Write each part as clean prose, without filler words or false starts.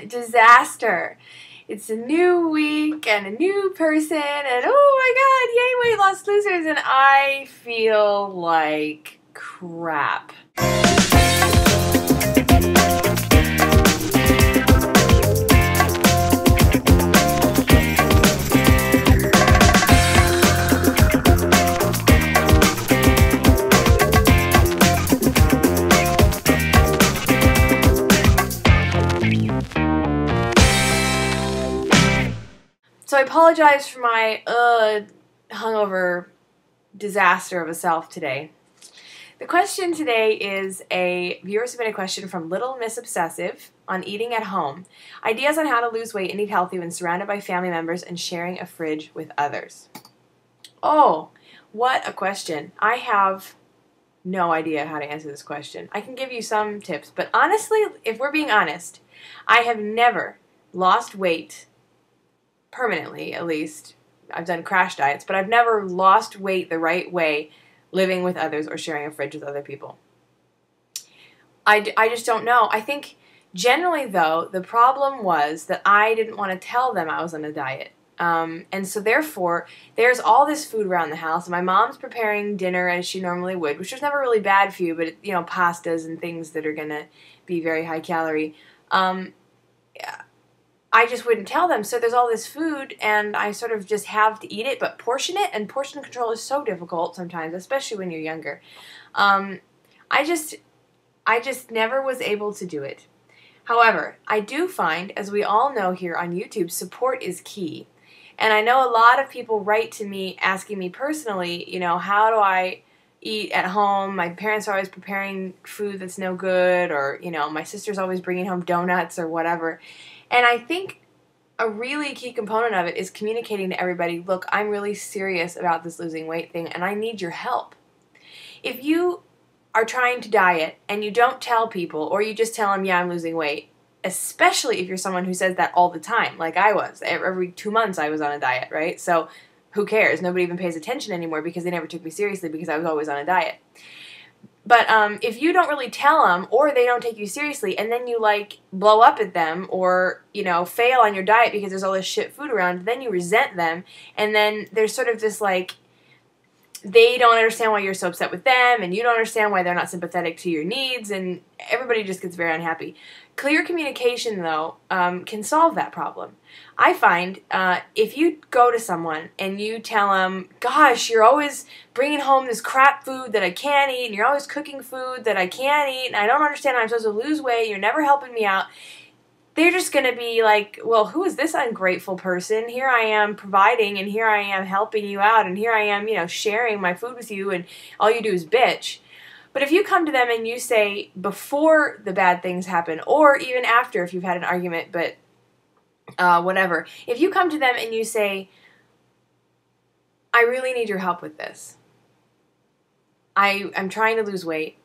Disaster. It's a new week and a new person and oh my god, yay, weight loss losers, and I feel like crap. So I apologize for my hungover disaster of a self today. The question today is a viewer submitted question from LittleMissObesessive on eating at home. Ideas on how to lose weight and eat healthy when surrounded by family members and sharing a fridge with others. Oh, what a question. I have no idea how to answer this question. I can give you some tips, but honestly, if we're being honest, I have never lost weight permanently, at least. I've done crash diets, but I've never lost weight the right way living with others or sharing a fridge with other people. I just don't know. I think generally, though, the problem was that I didn't want to tell them I was on a diet. And so therefore, there's all this food around the house. My mom's preparing dinner as she normally would, which was never really bad for you, but, you know, pastas and things that are going to be very high calorie. I just wouldn't tell them. So there's all this food, and I sort of just have to eat it, but portion it, and portion control is so difficult sometimes, especially when you're younger. I just never was able to do it. However, I do find, as we all know here on YouTube, support is key. And I know a lot of people write to me asking me personally, you know, how do I eat at home? My parents are always preparing food that's no good, or, you know, my sister's always bringing home donuts or whatever. And I think a really key component of it is communicating to everybody, look, I'm really serious about this losing weight thing, and I need your help. If you are trying to diet and you don't tell people, or you just tell them, yeah, I'm losing weight, especially if you're someone who says that all the time, like I was. Every 2 months I was on a diet, right? So who cares? Nobody even pays attention anymore because they never took me seriously because I was always on a diet. But if you don't really tell them, or they don't take you seriously, and then you, like, blow up at them, or, you know, fail on your diet because there's all this shit food around, then you resent them, and then there's sort of this, like, they don't understand why you're so upset with them, and you don't understand why they're not sympathetic to your needs, and everybody just gets very unhappy. Clear communication, though, can solve that problem. I find if you go to someone and you tell them, gosh, you're always bringing home this crap food that I can't eat, and you're always cooking food that I can't eat, and I don't understand how I'm supposed to lose weight, you're never helping me out, they're just going to be like, well, who is this ungrateful person? Here I am providing, and here I am helping you out, and here I am, you know, sharing my food with you, and all you do is bitch. But if you come to them and you say, before the bad things happen, or even after if you've had an argument, but whatever, if you come to them and you say, I really need your help with this. I'm trying to lose weight.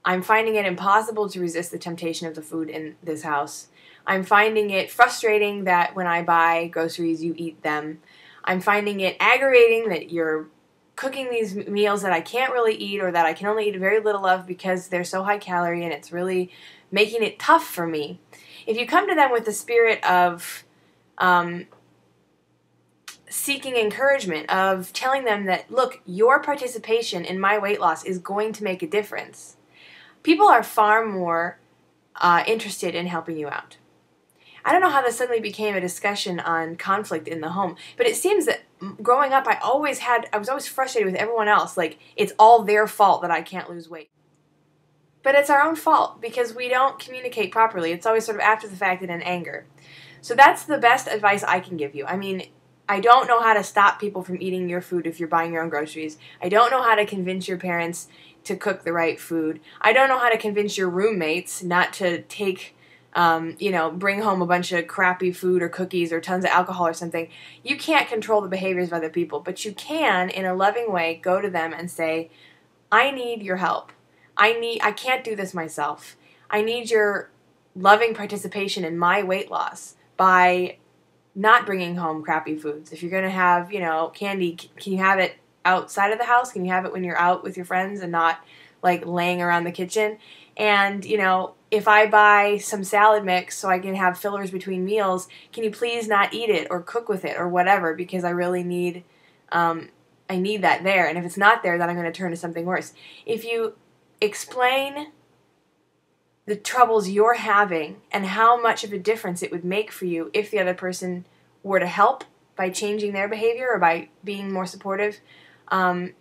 I'm finding it impossible to resist the temptation of the food in this house. I'm finding it frustrating that when I buy groceries, you eat them. I'm finding it aggravating that you're cooking these meals that I can't really eat, or that I can only eat very little of because they're so high calorie, and it's really making it tough for me. If you come to them with the spirit of seeking encouragement, of telling them that, look, your participation in my weight loss is going to make a difference, people are far more interested in helping you out. I don't know how this suddenly became a discussion on conflict in the home, but it seems that growing up I was always frustrated with everyone else, like it's all their fault that I can't lose weight. But it's our own fault because we don't communicate properly. It's always sort of after the fact and in anger. So that's the best advice I can give you. I mean, I don't know how to stop people from eating your food if you're buying your own groceries. I don't know how to convince your parents to cook the right food. I don't know how to convince your roommates not to take you know, bring home a bunch of crappy food or cookies or tons of alcohol or something. You can't control the behaviors of other people, but you can, in a loving way, go to them and say, I need your help. I can't do this myself. I need your loving participation in my weight loss by not bringing home crappy foods. If you're going to have, you know, candy, can you have it outside of the house? Can you have it when you're out with your friends and not like laying around the kitchen? And, you know, if I buy some salad mix so I can have fillers between meals, can you please not eat it or cook with it or whatever, because I really need, I need that there. And if it's not there, then I'm going to turn to something worse. If you explain the troubles you're having and how much of a difference it would make for you if the other person were to help by changing their behavior or by being more supportive, I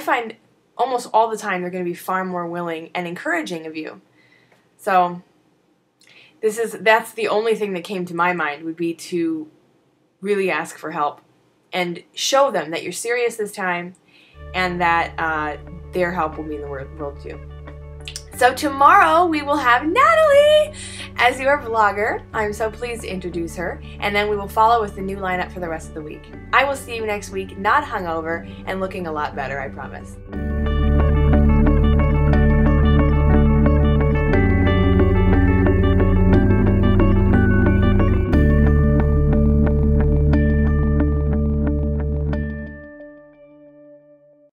find almost all the time they're going to be far more willing and encouraging of you. So that's the only thing that came to my mind, would be to really ask for help and show them that you're serious this time and that their help will mean the world to you. So tomorrow we will have Natalie as your vlogger. I'm so pleased to introduce her. And then we will follow with the new lineup for the rest of the week. I will see you next week, not hungover and looking a lot better, I promise.